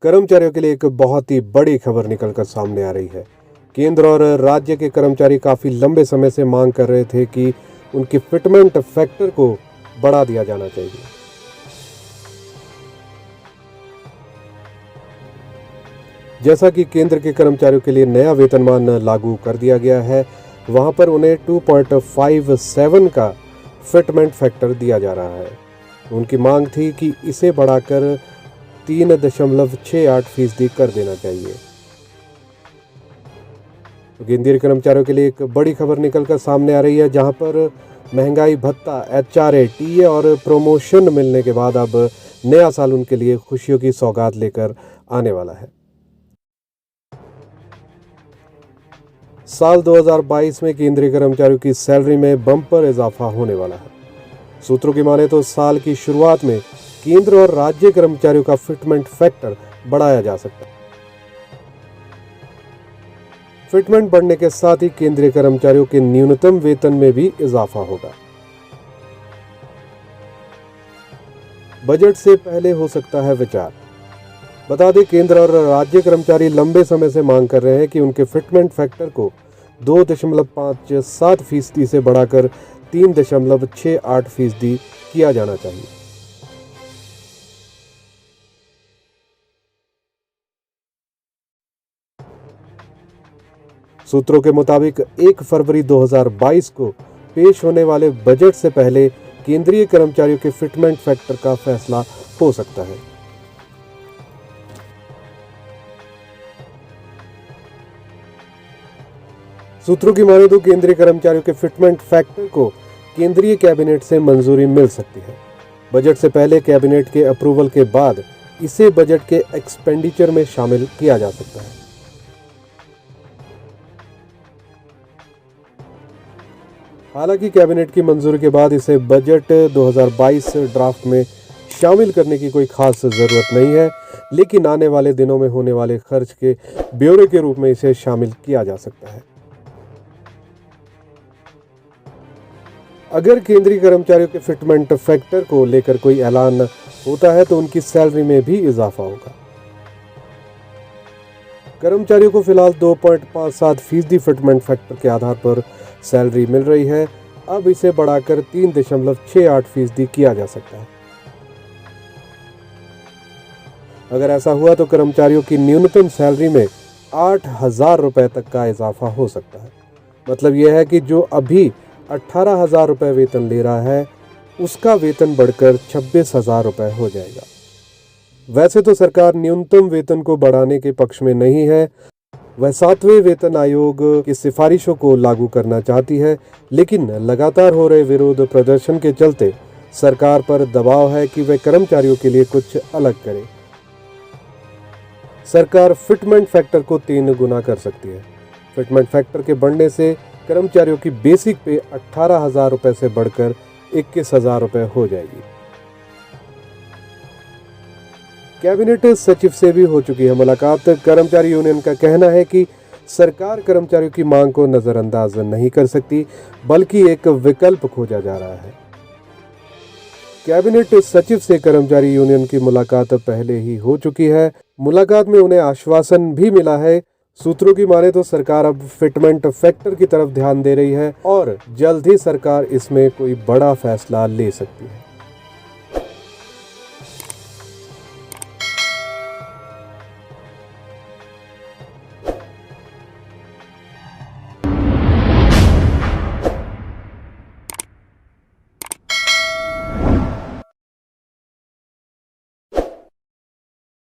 कर्मचारियों के लिए एक बहुत ही बड़ी खबर निकलकर सामने आ रही है। केंद्र और राज्य के कर्मचारी काफ़ी लंबे समय से मांग कर रहे थे कि उनकी फिटमेंट फैक्टर को बढ़ा दिया जाना चाहिए। जैसा कि केंद्र के कर्मचारियों के लिए नया वेतनमान लागू कर दिया गया है, वहां पर उन्हें 2.57 का फिटमेंट फैक्टर दिया जा रहा है। उनकी मांग थी कि इसे बढ़ाकर 3.68% कर देना चाहिए। तो केंद्रीय कर्मचारियों के लिए एक बड़ी खबर निकलकर सामने आ रही है, जहां पर महंगाई भत्ता, HRA, TA और प्रमोशन मिलने के बाद अब नया साल उनके लिए खुशियों की सौगात लेकर आने वाला है। साल 2022 में केंद्रीय कर्मचारियों की सैलरी में बम्पर इजाफा होने वाला है। सूत्रों की माने तो साल की शुरुआत में केंद्र और राज्य कर्मचारियों का फिटमेंट फैक्टर बढ़ाया जा सकता है। फिटमेंट बढ़ने के साथ ही केंद्रीय कर्मचारियों के न्यूनतम वेतन में भी इजाफा होगा। बजट से पहले हो सकता है विचार। बता दें, केंद्र और राज्य कर्मचारी लंबे समय से मांग कर रहे हैं कि उनके फिटमेंट फैक्टर को 2.57% से बढ़ाकर 3.68% किया जाना चाहिए। सूत्रों के मुताबिक 1 फरवरी 2022 को पेश होने वाले बजट से पहले केंद्रीय कर्मचारियों के फिटमेंट फैक्टर का फैसला हो सकता है। सूत्रों की माने तो केंद्रीय कर्मचारियों के फिटमेंट फैक्टर को केंद्रीय कैबिनेट से मंजूरी मिल सकती है। बजट से पहले कैबिनेट के अप्रूवल के बाद इसे बजट के एक्सपेंडिचर में शामिल किया जा सकता है। हालांकि कैबिनेट की मंजूरी के बाद इसे बजट 2022 ड्राफ्ट में शामिल करने की कोई खास जरूरत नहीं है, लेकिन आने वाले दिनों में होने वाले खर्च के ब्यौरे के रूप में इसे शामिल किया जा सकता है। अगर केंद्रीय कर्मचारियों के फिटमेंट फैक्टर को लेकर कोई ऐलान होता है तो उनकी सैलरी में भी इजाफा होगा। कर्मचारियों को फिलहाल 2.57% फिटमेंट फैक्टर के आधार पर सैलरी मिल रही है। अब इसे बढ़ाकर 3.68% किया जा सकता है। अगर ऐसा हुआ तो कर्मचारियों की न्यूनतम सैलरी में 8,000 रुपए तक का इजाफा हो सकता है। मतलब यह है कि जो अभी 18,000 रुपए वेतन ले रहा है, उसका वेतन बढ़कर 26,000 रुपए हो जाएगा। वैसे तो सरकार न्यूनतम वेतन को बढ़ाने के पक्ष में नहीं है, वह 7वें वेतन आयोग की सिफारिशों को लागू करना चाहती है, लेकिन लगातार हो रहे विरोध प्रदर्शन के चलते सरकार पर दबाव है कि वह कर्मचारियों के लिए कुछ अलग करे। सरकार फिटमेंट फैक्टर को 3 गुना कर सकती है। फिटमेंट फैक्टर के बढ़ने से कर्मचारियों की बेसिक पे 18,000 रुपए से बढ़कर 21,000 रुपए हो जाएगी। कैबिनेट सचिव से भी हो चुकी है मुलाकात। कर्मचारी यूनियन का कहना है कि सरकार कर्मचारियों की मांग को नजरअंदाज नहीं कर सकती, बल्कि एक विकल्प खोजा जा रहा है। कैबिनेट सचिव से कर्मचारी यूनियन की मुलाकात पहले ही हो चुकी है। मुलाकात में उन्हें आश्वासन भी मिला है। सूत्रों की माने तो सरकार अब फिटमेंट फैक्टर की तरफ ध्यान दे रही है और जल्द ही सरकार इसमें कोई बड़ा फैसला ले सकती है।